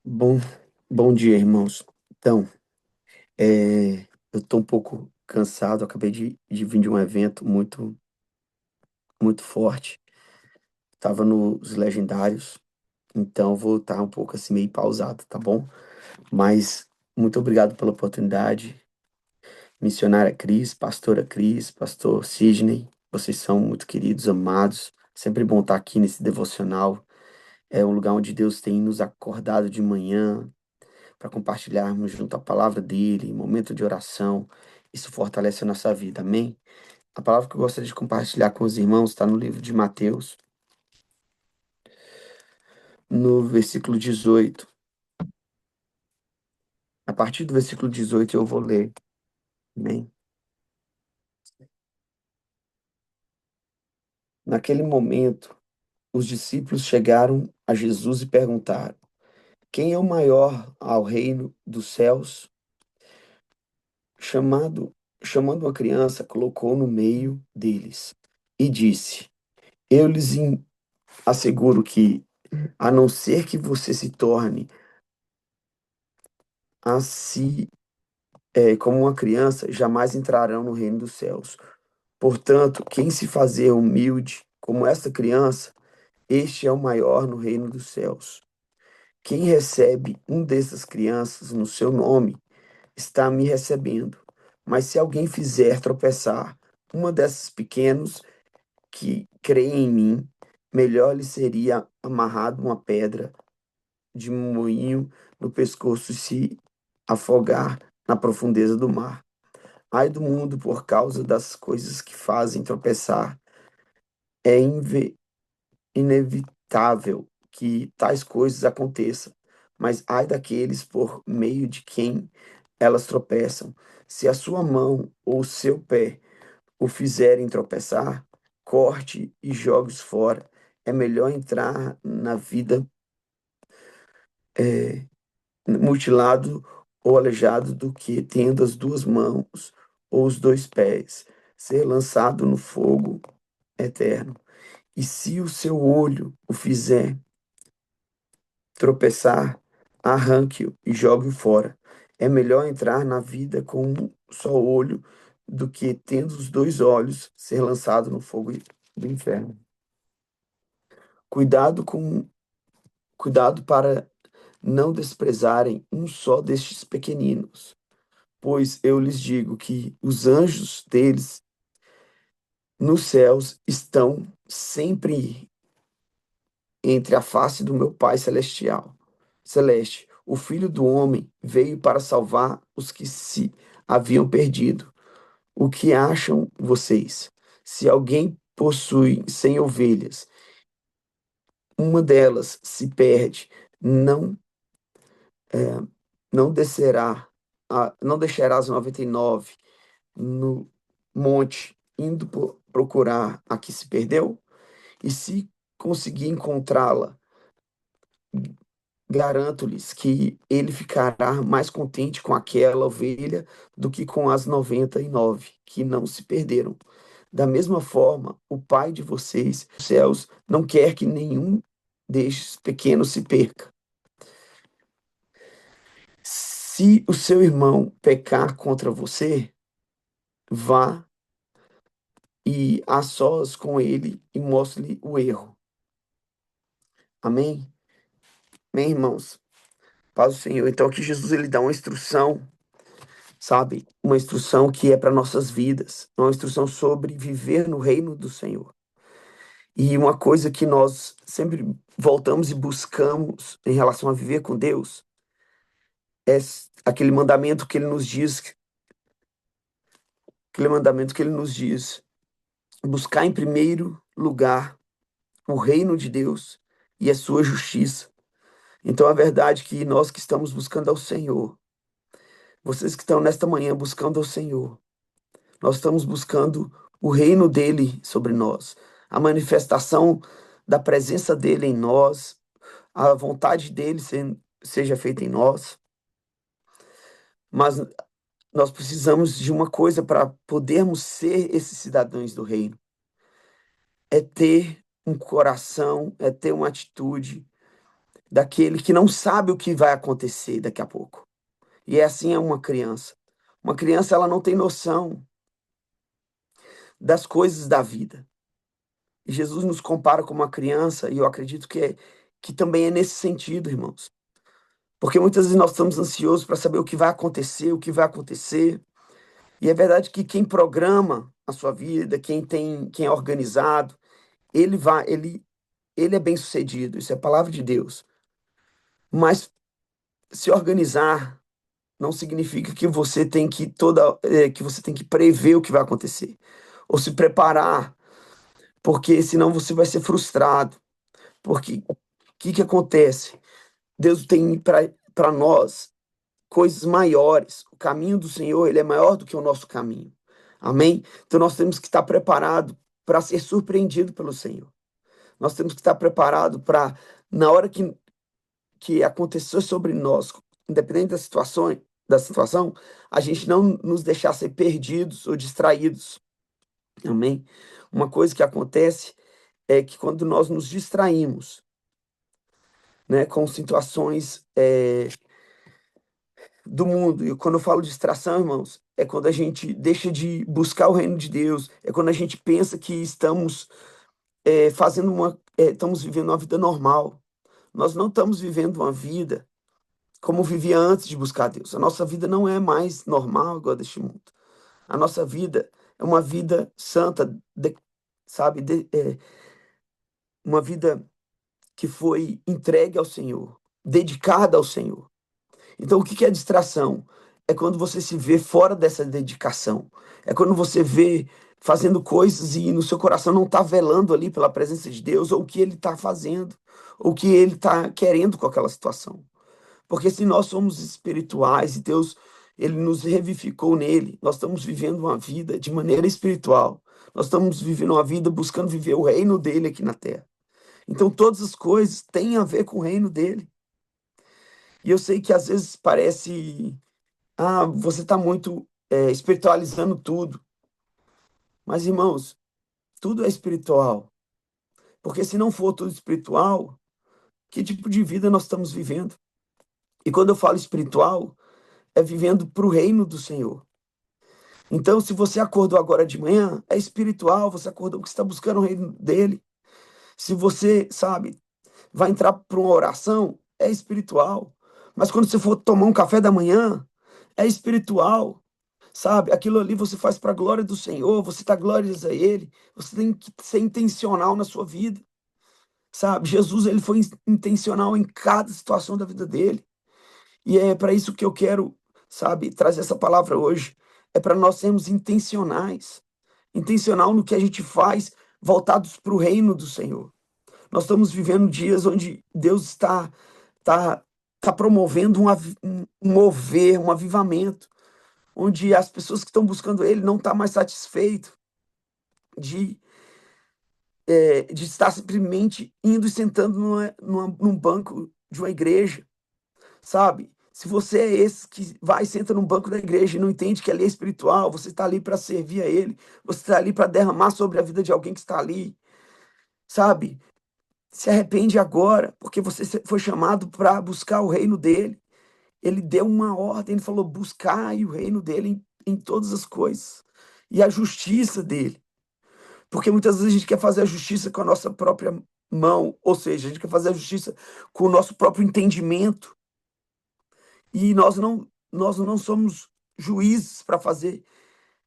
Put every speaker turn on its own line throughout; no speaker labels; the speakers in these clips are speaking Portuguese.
Bom, bom dia, irmãos. Então, eu tô um pouco cansado, acabei de vir de um evento muito forte. Tava nos Legendários, então vou estar um pouco assim meio pausado, tá bom? Mas muito obrigado pela oportunidade. Missionária Cris, pastor Sidney, vocês são muito queridos, amados. Sempre bom estar aqui nesse devocional. É um lugar onde Deus tem nos acordado de manhã, para compartilharmos junto a palavra dele, momento de oração. Isso fortalece a nossa vida, amém? A palavra que eu gostaria de compartilhar com os irmãos está no livro de Mateus, no versículo 18. A partir do versículo 18 eu vou ler, amém? Naquele momento, os discípulos chegaram a Jesus e perguntaram: Quem é o maior ao reino dos céus? Chamado, chamando uma criança, colocou no meio deles e disse: Eu lhes asseguro que a não ser que você se torne assim, como uma criança, jamais entrarão no reino dos céus. Portanto, quem se fazer humilde como esta criança, este é o maior no reino dos céus. Quem recebe um dessas crianças no seu nome, está me recebendo. Mas se alguém fizer tropeçar uma desses pequenos que creem em mim, melhor lhe seria amarrado uma pedra de moinho no pescoço e se afogar na profundeza do mar. Ai do mundo por causa das coisas que fazem tropeçar. É inevitável que tais coisas aconteçam, mas ai daqueles por meio de quem elas tropeçam. Se a sua mão ou o seu pé o fizerem tropeçar, corte e jogue-os fora. É melhor entrar na vida é, mutilado ou aleijado do que, tendo as duas mãos ou os dois pés, ser lançado no fogo eterno. E se o seu olho o fizer tropeçar, arranque-o e jogue-o fora. É melhor entrar na vida com um só olho do que, tendo os dois olhos, ser lançado no fogo do inferno. Cuidado com cuidado para não desprezarem um só destes pequeninos, pois eu lhes digo que os anjos deles nos céus estão sempre entre a face do meu Pai celeste. O Filho do Homem veio para salvar os que se haviam perdido. O que acham vocês? Se alguém possui 100 ovelhas, uma delas se perde, não não descerá, não deixará as 99 no monte, indo procurar a que se perdeu? E se conseguir encontrá-la, garanto-lhes que ele ficará mais contente com aquela ovelha do que com as 99 que não se perderam. Da mesma forma, o Pai de vocês, os céus, não quer que nenhum destes pequenos se perca. Se o seu irmão pecar contra você, vá e a sós com ele e mostre-lhe o erro. Amém? Amém, irmãos? Paz do Senhor. Então aqui Jesus ele dá uma instrução, sabe? Uma instrução que é para nossas vidas, uma instrução sobre viver no reino do Senhor. E uma coisa que nós sempre voltamos e buscamos em relação a viver com Deus é aquele mandamento que ele nos diz, aquele mandamento que ele nos diz, buscar em primeiro lugar o reino de Deus e a sua justiça. Então, a verdade é que nós que estamos buscando ao Senhor, vocês que estão nesta manhã buscando ao Senhor, nós estamos buscando o reino dele sobre nós, a manifestação da presença dele em nós, a vontade dele seja feita em nós. Mas nós precisamos de uma coisa para podermos ser esses cidadãos do reino: é ter um coração, é ter uma atitude daquele que não sabe o que vai acontecer daqui a pouco. E é assim é uma criança. Uma criança, ela não tem noção das coisas da vida. E Jesus nos compara com uma criança, e eu acredito que também é nesse sentido, irmãos. Porque muitas vezes nós estamos ansiosos para saber o que vai acontecer, o que vai acontecer. E é verdade que quem programa a sua vida, quem é organizado, ele é bem-sucedido. Isso é a palavra de Deus. Mas se organizar não significa que você tem que você tem que prever o que vai acontecer ou se preparar, porque senão você vai ser frustrado. Porque o que acontece? Deus tem para nós coisas maiores. O caminho do Senhor, ele é maior do que o nosso caminho. Amém? Então nós temos que estar preparado para ser surpreendido pelo Senhor. Nós temos que estar preparado para, na hora que aconteceu sobre nós, independente da situação, a gente não nos deixar ser perdidos ou distraídos. Amém? Uma coisa que acontece é que quando nós nos distraímos, né, com situações do mundo, e quando eu falo distração, irmãos, é quando a gente deixa de buscar o reino de Deus, é quando a gente pensa que estamos estamos vivendo uma vida normal. Nós não estamos vivendo uma vida como vivia antes de buscar Deus. A nossa vida não é mais normal igual a deste mundo. A nossa vida é uma vida santa, sabe? Uma vida que foi entregue ao Senhor, dedicada ao Senhor. Então, o que é distração? É quando você se vê fora dessa dedicação. É quando você vê fazendo coisas e no seu coração não está velando ali pela presença de Deus, ou o que ele está fazendo, ou o que ele está querendo com aquela situação. Porque se nós somos espirituais e Deus, ele nos revivificou nele, nós estamos vivendo uma vida de maneira espiritual. Nós estamos vivendo uma vida buscando viver o reino dele aqui na terra. Então todas as coisas têm a ver com o reino dele. E eu sei que às vezes parece, você está muito espiritualizando tudo. Mas irmãos, tudo é espiritual. Porque se não for tudo espiritual, que tipo de vida nós estamos vivendo? E quando eu falo espiritual, é vivendo para o reino do Senhor. Então, se você acordou agora de manhã, é espiritual, você acordou porque você está buscando o reino dele. Se você, sabe, vai entrar para uma oração, é espiritual. Mas quando você for tomar um café da manhã, é espiritual, sabe? Aquilo ali você faz para a glória do Senhor, você está glórias a Ele, você tem que ser intencional na sua vida, sabe? Jesus, ele foi intencional em cada situação da vida dele. E é para isso que eu quero, sabe, trazer essa palavra hoje. É para nós sermos intencionais. Intencional no que a gente faz, voltados para o reino do Senhor. Nós estamos vivendo dias onde Deus tá, tá promovendo um mover, um avivamento, onde as pessoas que estão buscando Ele não estão mais satisfeitas de, de estar simplesmente indo e sentando num banco de uma igreja, sabe? Se você é esse que vai e senta num banco da igreja e não entende que ali é espiritual, você está ali para servir a Ele, você está ali para derramar sobre a vida de alguém que está ali, sabe? Se arrepende agora, porque você foi chamado para buscar o reino dele. Ele deu uma ordem, ele falou: buscai o reino dele em todas as coisas e a justiça dele. Porque muitas vezes a gente quer fazer a justiça com a nossa própria mão, ou seja, a gente quer fazer a justiça com o nosso próprio entendimento. E nós não somos juízes para fazer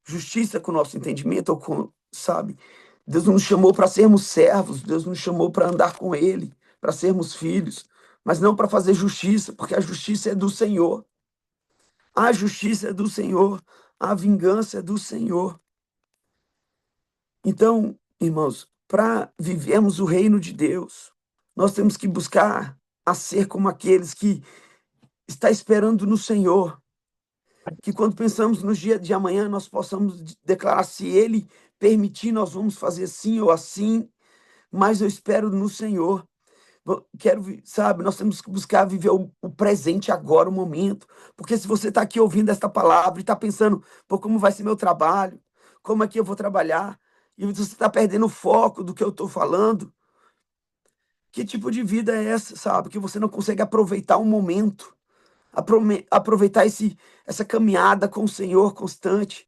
justiça com o nosso entendimento, ou com, sabe? Deus não nos chamou para sermos servos, Deus nos chamou para andar com Ele, para sermos filhos, mas não para fazer justiça, porque a justiça é do Senhor. A justiça é do Senhor, a vingança é do Senhor. Então, irmãos, para vivermos o reino de Deus, nós temos que buscar a ser como aqueles que está esperando no Senhor, que quando pensamos no dia de amanhã, nós possamos declarar: se Ele permitir, nós vamos fazer assim ou assim, mas eu espero no Senhor. Quero, sabe, nós temos que buscar viver o presente agora, o momento, porque se você está aqui ouvindo esta palavra e está pensando: pô, como vai ser meu trabalho? Como é que eu vou trabalhar? E você está perdendo o foco do que eu estou falando. O Que tipo de vida é essa, sabe? Que você não consegue aproveitar um momento, aproveitar essa caminhada com o Senhor constante.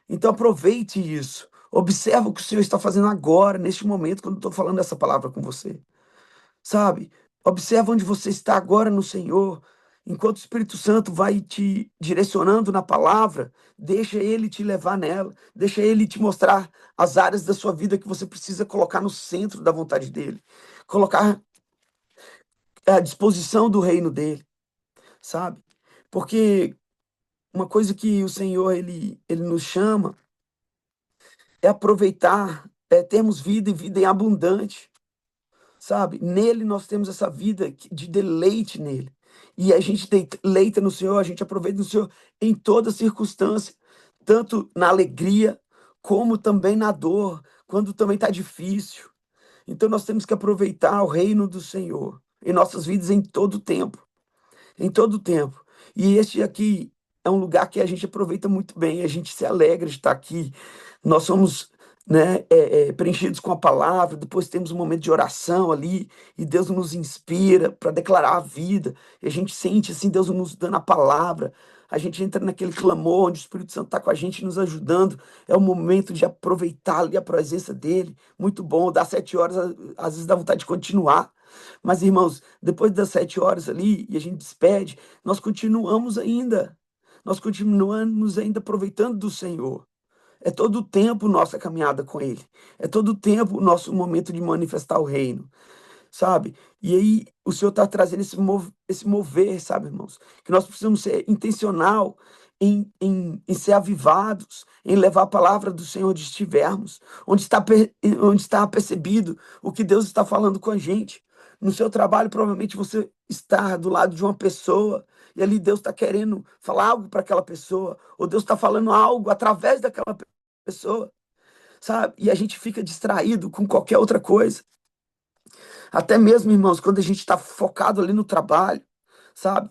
Então aproveite isso. Observa o que o Senhor está fazendo agora, neste momento, quando eu estou falando essa palavra com você. Sabe? Observa onde você está agora no Senhor. Enquanto o Espírito Santo vai te direcionando na palavra, deixa ele te levar nela, deixa ele te mostrar as áreas da sua vida que você precisa colocar no centro da vontade dele, colocar à disposição do reino dele, sabe? Porque uma coisa que o Senhor ele nos chama é aproveitar, é termos vida e vida em abundante. Sabe? Nele nós temos essa vida de deleite nele. E a gente deleita no Senhor, a gente aproveita no Senhor em toda circunstância, tanto na alegria, como também na dor, quando também está difícil. Então nós temos que aproveitar o reino do Senhor em nossas vidas em todo tempo, em todo tempo. E este aqui é um lugar que a gente aproveita muito bem, a gente se alegra de estar aqui. Nós somos, né, preenchidos com a palavra, depois temos um momento de oração ali, e Deus nos inspira para declarar a vida, e a gente sente assim Deus nos dando a palavra. A gente entra naquele clamor onde o Espírito Santo está com a gente, nos ajudando. É o momento de aproveitar ali a presença dele. Muito bom, dá 7 horas, às vezes dá vontade de continuar. Mas, irmãos, depois das 7 horas ali, e a gente despede, nós continuamos ainda. Nós continuamos ainda aproveitando do Senhor. É todo o tempo nossa caminhada com Ele. É todo o tempo o nosso momento de manifestar o reino, sabe? E aí o Senhor está trazendo esse mover, sabe, irmãos? Que nós precisamos ser intencional em ser avivados, em levar a palavra do Senhor onde estivermos, onde está percebido o que Deus está falando com a gente. No seu trabalho, provavelmente você está do lado de uma pessoa e ali Deus está querendo falar algo para aquela pessoa, ou Deus está falando algo através daquela pessoa, sabe? E a gente fica distraído com qualquer outra coisa. Até mesmo, irmãos, quando a gente está focado ali no trabalho, sabe?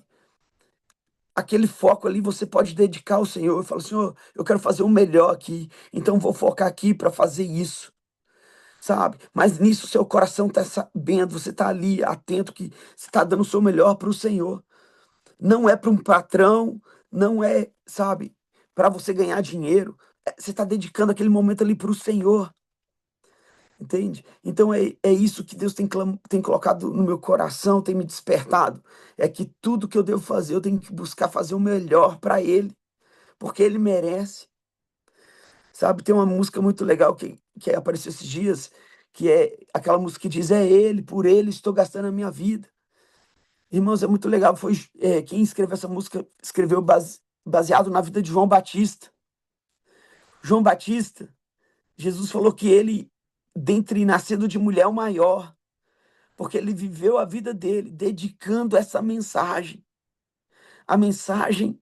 Aquele foco ali você pode dedicar ao Senhor. Fala, Senhor, eu quero fazer o melhor aqui, então vou focar aqui para fazer isso, sabe? Mas nisso seu coração está sabendo, você está ali atento que você está dando o seu melhor para o Senhor. Não é para um patrão, não é, sabe, para você ganhar dinheiro. Você está dedicando aquele momento ali para o Senhor. Entende? Então é isso que Deus tem colocado no meu coração, tem me despertado. É que tudo que eu devo fazer, eu tenho que buscar fazer o melhor para Ele, porque Ele merece. Sabe, tem uma música muito legal que apareceu esses dias, que é aquela música que diz: É Ele, por Ele estou gastando a minha vida. Irmãos, é muito legal. Foi quem escreveu essa música, escreveu baseado na vida de João Batista. João Batista, Jesus falou que ele, dentre nascido de mulher, é o maior. Porque ele viveu a vida dele dedicando essa mensagem, a mensagem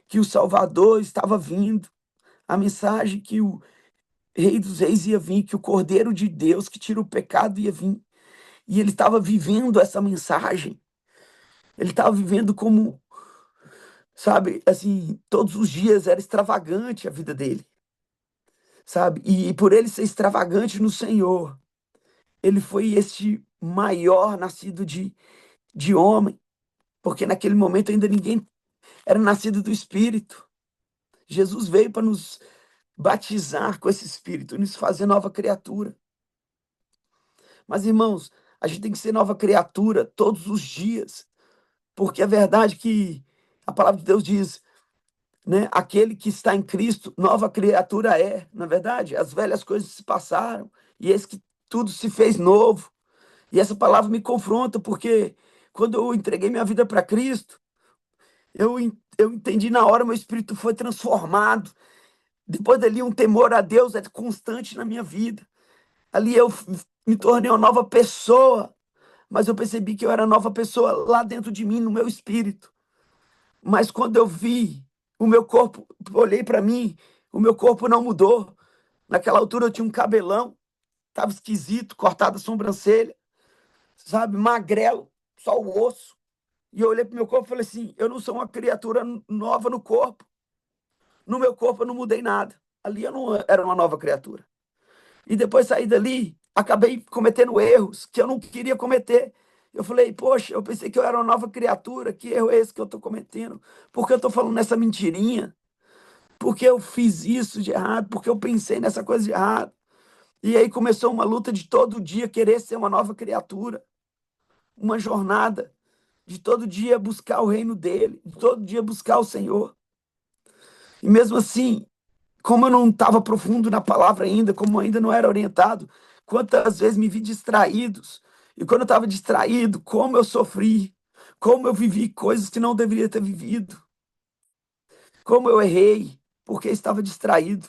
que o Salvador estava vindo, a mensagem que o Rei dos Reis ia vir, que o Cordeiro de Deus que tira o pecado ia vir. E ele estava vivendo essa mensagem. Ele estava vivendo como, sabe, assim, todos os dias era extravagante a vida dele, sabe? E por ele ser extravagante no Senhor, ele foi este maior nascido de homem, porque naquele momento ainda ninguém era nascido do Espírito. Jesus veio para nos batizar com esse Espírito, nos fazer nova criatura. Mas, irmãos, a gente tem que ser nova criatura todos os dias, porque é verdade que a palavra de Deus diz, né? Aquele que está em Cristo, nova criatura é, na verdade. As velhas coisas se passaram e eis que tudo se fez novo. E essa palavra me confronta, porque quando eu entreguei minha vida para Cristo, eu entendi na hora, meu espírito foi transformado. Depois dali, um temor a Deus é constante na minha vida. Ali eu me tornei uma nova pessoa, mas eu percebi que eu era nova pessoa lá dentro de mim, no meu espírito. Mas quando eu vi o meu corpo, olhei para mim, o meu corpo não mudou. Naquela altura eu tinha um cabelão, estava esquisito, cortado a sobrancelha, sabe, magrelo, só o osso. E eu olhei para o meu corpo e falei assim: eu não sou uma criatura nova no corpo. No meu corpo eu não mudei nada. Ali eu não era uma nova criatura. E depois saí dali, acabei cometendo erros que eu não queria cometer. Eu falei, poxa, eu pensei que eu era uma nova criatura, que erro é esse que eu estou cometendo? Por que eu estou falando nessa mentirinha? Por que eu fiz isso de errado? Por que eu pensei nessa coisa de errado? E aí começou uma luta de todo dia querer ser uma nova criatura, uma jornada de todo dia buscar o reino dele, de todo dia buscar o Senhor. E mesmo assim, como eu não estava profundo na palavra ainda, como ainda não era orientado, quantas vezes me vi distraídos. E quando eu estava distraído, como eu sofri, como eu vivi coisas que não deveria ter vivido, como eu errei, porque estava distraído.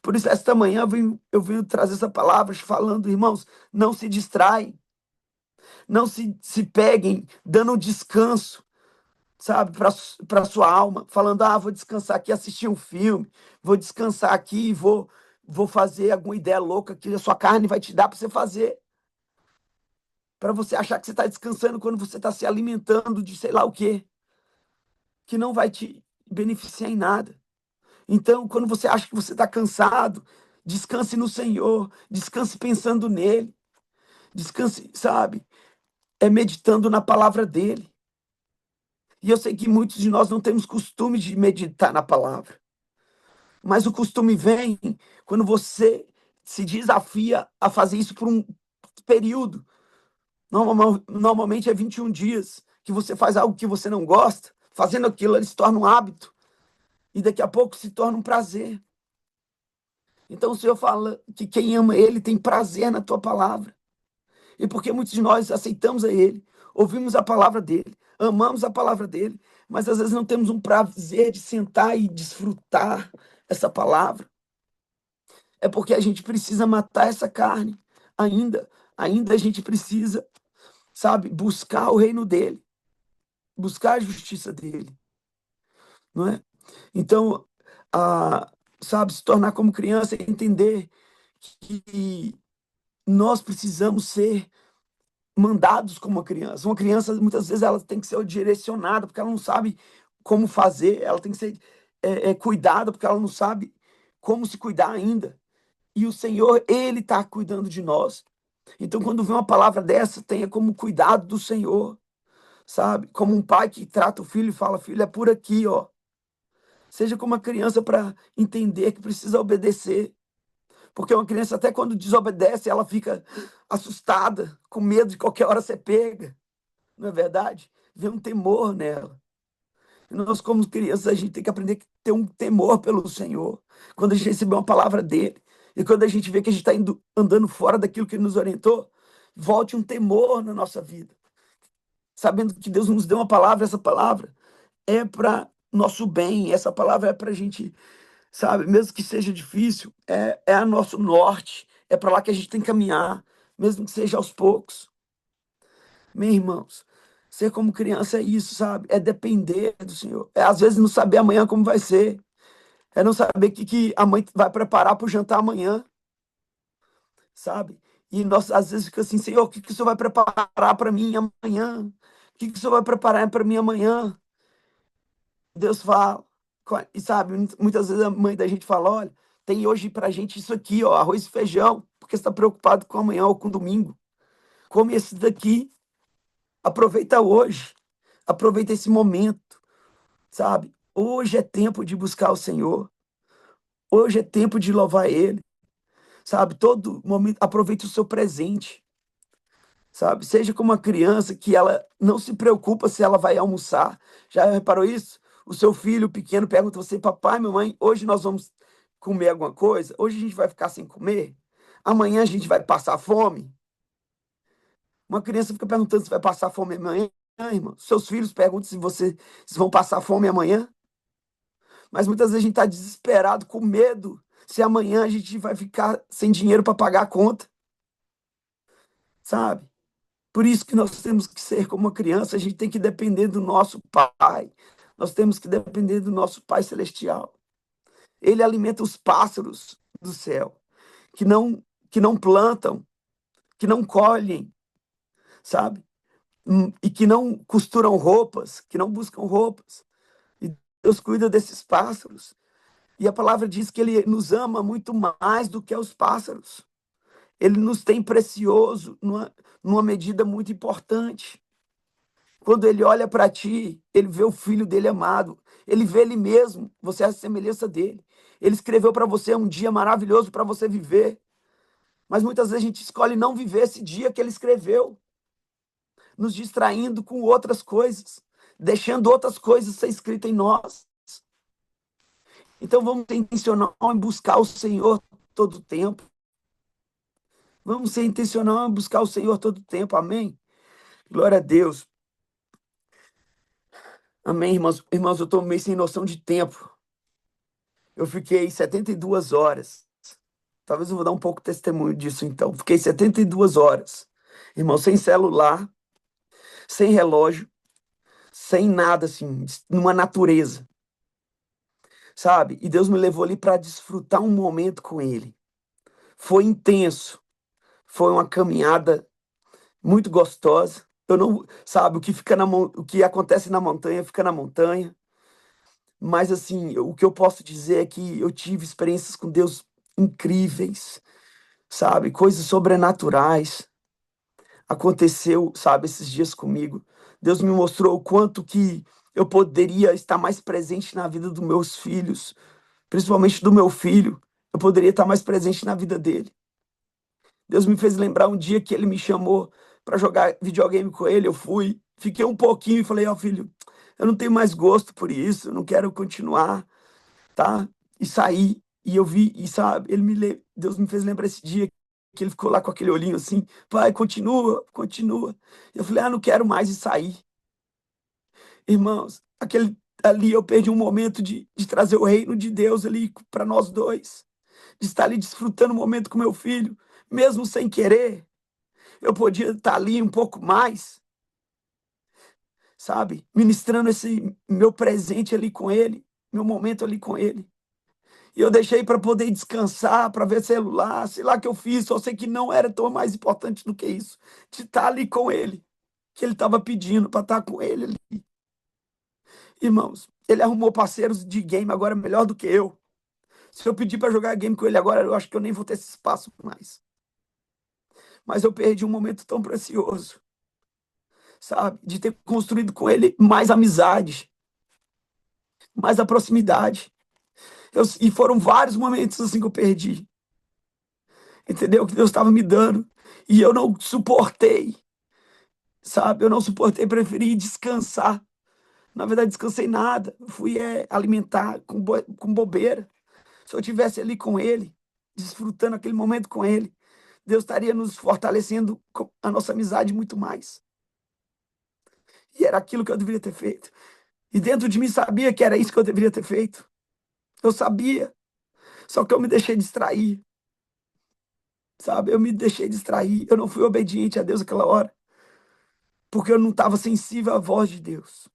Por isso, esta manhã eu venho trazer essa palavra falando, irmãos, não se distraem, não se peguem, dando um descanso, sabe, para sua alma, falando, vou descansar aqui, assistir um filme, vou descansar aqui, vou fazer alguma ideia louca que a sua carne vai te dar para você fazer, para você achar que você está descansando quando você está se alimentando de sei lá o quê, que não vai te beneficiar em nada. Então, quando você acha que você está cansado, descanse no Senhor, descanse pensando nele, descanse, sabe, meditando na palavra dele. E eu sei que muitos de nós não temos costume de meditar na palavra. Mas o costume vem quando você se desafia a fazer isso por um período. Normalmente é 21 dias que você faz algo que você não gosta. Fazendo aquilo, ele se torna um hábito. E daqui a pouco se torna um prazer. Então o Senhor fala que quem ama Ele tem prazer na tua palavra. E porque muitos de nós aceitamos a Ele, ouvimos a palavra dEle, amamos a palavra dEle, mas às vezes não temos um prazer de sentar e desfrutar essa palavra. É porque a gente precisa matar essa carne ainda. Ainda a gente precisa, sabe, buscar o reino dele, buscar a justiça dele, não é? Então, sabe, se tornar como criança e entender que nós precisamos ser mandados como uma criança. Uma criança, muitas vezes, ela tem que ser direcionada, porque ela não sabe como fazer, ela tem que ser cuidada, porque ela não sabe como se cuidar ainda. E o Senhor, Ele está cuidando de nós. Então, quando vem uma palavra dessa, tenha como cuidado do Senhor, sabe? Como um pai que trata o filho e fala, filho, é por aqui, ó. Seja como uma criança para entender que precisa obedecer. Porque uma criança, até quando desobedece, ela fica assustada, com medo de qualquer hora ser pega. Não é verdade? Vê um temor nela. E nós, como crianças, a gente tem que aprender a ter um temor pelo Senhor. Quando a gente receber uma palavra dele. E quando a gente vê que a gente está andando fora daquilo que ele nos orientou, volte um temor na nossa vida. Sabendo que Deus nos deu uma palavra, essa palavra é para nosso bem, essa palavra é para a gente, sabe, mesmo que seja difícil, é a nosso norte, é para lá que a gente tem que caminhar, mesmo que seja aos poucos. Meus irmãos, ser como criança é isso, sabe? É depender do Senhor. É às vezes não saber amanhã como vai ser. É não saber o que a mãe vai preparar para o jantar amanhã, sabe? E nós às vezes fica assim, Senhor, o que o Senhor vai preparar para mim amanhã? O que o Senhor vai preparar para mim amanhã? Deus fala, e sabe, muitas vezes a mãe da gente fala, olha, tem hoje pra gente isso aqui, ó, arroz e feijão, porque você está preocupado com amanhã ou com domingo. Come esse daqui, aproveita hoje, aproveita esse momento, sabe? Hoje é tempo de buscar o Senhor, hoje é tempo de louvar Ele, sabe? Todo momento, aproveite o seu presente, sabe? Seja como uma criança que ela não se preocupa se ela vai almoçar. Já reparou isso? O seu filho pequeno pergunta a você, papai, mamãe, hoje nós vamos comer alguma coisa? Hoje a gente vai ficar sem comer? Amanhã a gente vai passar fome? Uma criança fica perguntando se vai passar fome amanhã, irmão. Seus filhos perguntam se vão passar fome amanhã. Mas muitas vezes a gente está desesperado, com medo, se amanhã a gente vai ficar sem dinheiro para pagar a conta, sabe? Por isso que nós temos que ser como uma criança, a gente tem que depender do nosso Pai. Nós temos que depender do nosso Pai Celestial. Ele alimenta os pássaros do céu, que não plantam, que não colhem, sabe? E que não costuram roupas, que não buscam roupas. E Deus cuida desses pássaros. E a palavra diz que ele nos ama muito mais do que os pássaros. Ele nos tem precioso numa medida muito importante. Quando ele olha para ti, ele vê o filho dele amado, ele vê ele mesmo, você é a semelhança dele. Ele escreveu para você um dia maravilhoso para você viver, mas muitas vezes a gente escolhe não viver esse dia que ele escreveu, nos distraindo com outras coisas, deixando outras coisas ser escritas em nós. Então vamos ser intencional em buscar o Senhor todo o tempo. Vamos ser intencional em buscar o Senhor todo o tempo. Amém? Glória a Deus. Amém, irmãos. Irmãos, eu estou meio sem noção de tempo. Eu fiquei 72 horas. Talvez eu vou dar um pouco de testemunho disso, então. Fiquei 72 horas. Irmão, sem celular, sem relógio, sem nada, assim, numa natureza, sabe? E Deus me levou ali para desfrutar um momento com Ele. Foi intenso. Foi uma caminhada muito gostosa. Eu não, sabe, o que acontece na montanha fica na montanha. Mas assim, o que eu posso dizer é que eu tive experiências com Deus incríveis, sabe? Coisas sobrenaturais. Aconteceu, sabe, esses dias comigo. Deus me mostrou o quanto que eu poderia estar mais presente na vida dos meus filhos, principalmente do meu filho. Eu poderia estar mais presente na vida dele. Deus me fez lembrar um dia que ele me chamou para jogar videogame com ele. Eu fui, fiquei um pouquinho e falei: Ó, filho, eu não tenho mais gosto por isso, eu não quero continuar, tá? E saí, e eu vi, e sabe, Deus me fez lembrar esse dia que ele ficou lá com aquele olhinho assim: pai, continua, continua. Eu falei: ah, não quero mais, e saí. Irmãos, aquele ali eu perdi um momento de trazer o reino de Deus ali para nós dois, de estar ali desfrutando o momento com meu filho, mesmo sem querer. Eu podia estar ali um pouco mais, sabe? Ministrando esse meu presente ali com ele, meu momento ali com ele. E eu deixei para poder descansar, para ver celular, sei lá o que eu fiz, só sei que não era tão mais importante do que isso, de estar ali com ele, que ele estava pedindo para estar com ele ali. Irmãos, ele arrumou parceiros de game agora melhor do que eu. Se eu pedir para jogar game com ele agora, eu acho que eu nem vou ter esse espaço mais. Mas eu perdi um momento tão precioso, sabe? De ter construído com ele mais amizade, mais a proximidade. E foram vários momentos assim que eu perdi, entendeu? Que Deus estava me dando. E eu não suportei, sabe? Eu não suportei, preferi descansar. Na verdade, descansei nada. Fui alimentar com bobeira. Se eu tivesse ali com ele, desfrutando aquele momento com ele, Deus estaria nos fortalecendo com a nossa amizade muito mais. E era aquilo que eu deveria ter feito. E dentro de mim sabia que era isso que eu deveria ter feito. Eu sabia. Só que eu me deixei distrair, sabe? Eu me deixei distrair. Eu não fui obediente a Deus naquela hora, porque eu não estava sensível à voz de Deus,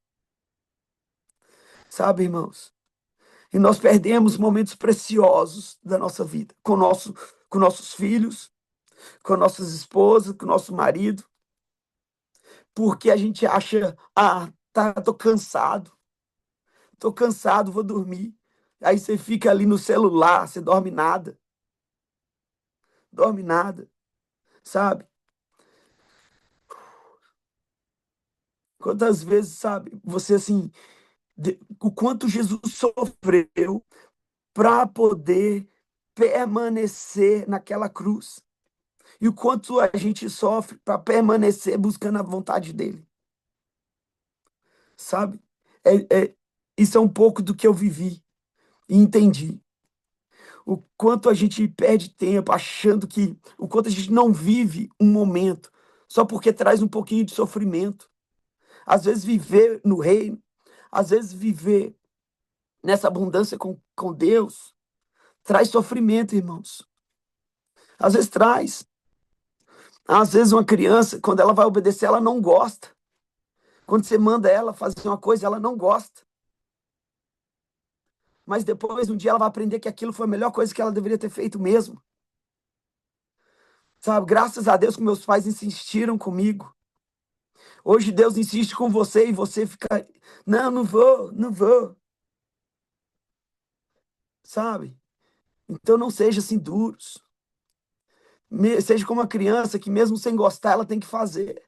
sabe, irmãos? E nós perdemos momentos preciosos da nossa vida com nossos filhos, com nossas esposas, com nosso marido, porque a gente acha, ah, tá, tô cansado, vou dormir. Aí você fica ali no celular, você dorme nada, sabe? Quantas vezes, sabe, você assim, o quanto Jesus sofreu para poder permanecer naquela cruz. E o quanto a gente sofre para permanecer buscando a vontade dele, sabe? Isso é um pouco do que eu vivi e entendi. O quanto a gente perde tempo achando que. O quanto a gente não vive um momento só porque traz um pouquinho de sofrimento. Às vezes viver no reino, às vezes viver nessa abundância com Deus, traz sofrimento, irmãos. Às vezes traz. Às vezes uma criança, quando ela vai obedecer, ela não gosta. Quando você manda ela fazer uma coisa, ela não gosta. Mas depois, um dia, ela vai aprender que aquilo foi a melhor coisa que ela deveria ter feito mesmo. Sabe? Graças a Deus que meus pais insistiram comigo. Hoje Deus insiste com você e você fica, não, não vou, não vou. Sabe? Então não seja assim duros. Seja como uma criança que mesmo sem gostar, ela tem que fazer,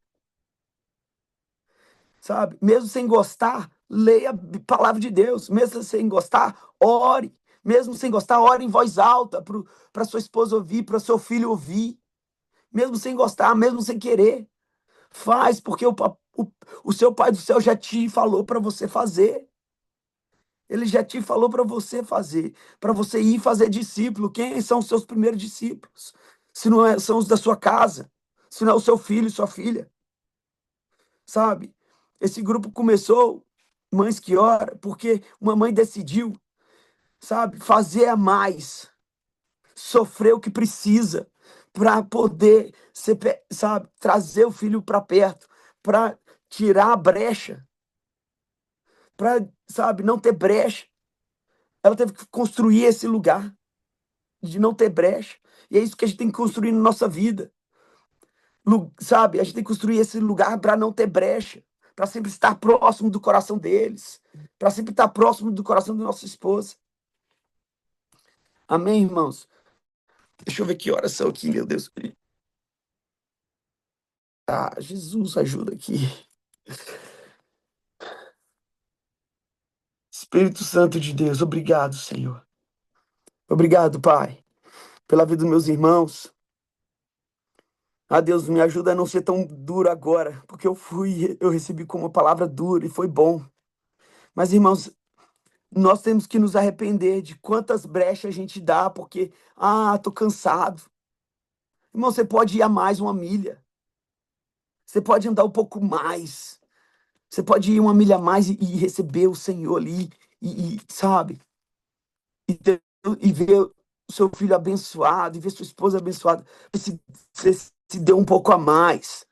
sabe? Mesmo sem gostar, leia a palavra de Deus. Mesmo sem gostar, ore. Mesmo sem gostar, ore em voz alta para sua esposa ouvir, para seu filho ouvir. Mesmo sem gostar, mesmo sem querer. Faz, porque o seu Pai do céu já te falou para você fazer. Ele já te falou para você fazer, para você ir fazer discípulo. Quem são os seus primeiros discípulos? Se não são os da sua casa, se não é o seu filho, sua filha, sabe? Esse grupo começou, Mães que Ora, porque uma mãe decidiu, sabe, fazer a mais, sofrer o que precisa para poder, sabe, trazer o filho para perto, para tirar a brecha, para, sabe, não ter brecha. Ela teve que construir esse lugar de não ter brecha. E é isso que a gente tem que construir na nossa vida. Sabe? A gente tem que construir esse lugar para não ter brecha, para sempre estar próximo do coração deles, para sempre estar próximo do coração da nossa esposa. Amém, irmãos? Deixa eu ver que horas são aqui, meu Deus. Ah, Jesus, ajuda aqui. Espírito Santo de Deus, obrigado, Senhor. Obrigado, Pai, pela vida dos meus irmãos. Ah, Deus, me ajuda a não ser tão duro agora, porque eu recebi como uma palavra dura e foi bom. Mas, irmãos, nós temos que nos arrepender de quantas brechas a gente dá, porque, tô cansado. Irmão, você pode ir a mais uma milha. Você pode andar um pouco mais. Você pode ir uma milha a mais e receber o Senhor ali, sabe? E, e ver o seu filho abençoado, e ver sua esposa abençoada. Você se deu um pouco a mais.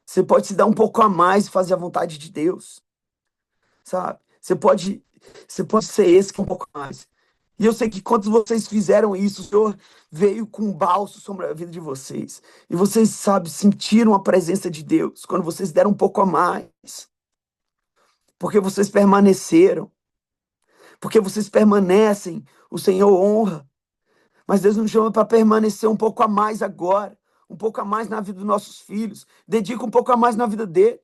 Você pode se dar um pouco a mais e fazer a vontade de Deus, sabe? Você pode ser esse que é um pouco mais. E eu sei que quando vocês fizeram isso, o Senhor veio com um bálsamo sobre a vida de vocês. E vocês, sabe, sentiram a presença de Deus quando vocês deram um pouco a mais. Porque vocês permaneceram. Porque vocês permanecem. O Senhor honra. Mas Deus nos chama para permanecer um pouco a mais agora. Um pouco a mais na vida dos nossos filhos. Dedica um pouco a mais na vida dele.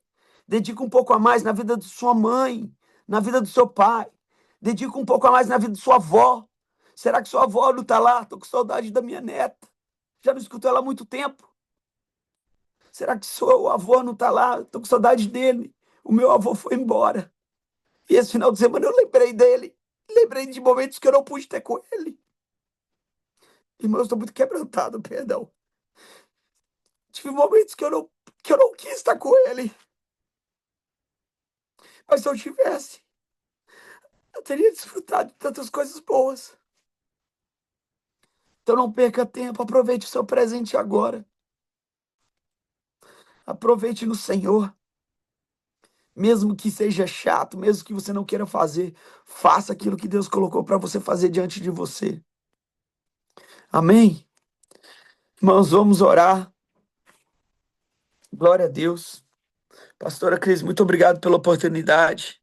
Dedica um pouco a mais na vida de sua mãe. Na vida do seu pai. Dedica um pouco a mais na vida de sua avó. Será que sua avó não está lá? Estou com saudade da minha neta. Já não escuto ela há muito tempo. Será que seu avô não está lá? Estou com saudade dele. O meu avô foi embora. E esse final de semana eu lembrei dele. Lembrei de momentos que eu não pude ter com ele. Irmão, eu estou muito quebrantado, perdão. Tive momentos que eu não quis estar com ele. Mas se eu tivesse, eu teria desfrutado de tantas coisas boas. Então não perca tempo, aproveite o seu presente agora. Aproveite no Senhor. Mesmo que seja chato, mesmo que você não queira fazer, faça aquilo que Deus colocou para você fazer diante de você. Amém? Irmãos, vamos orar. Glória a Deus. Pastora Cris, muito obrigado pela oportunidade.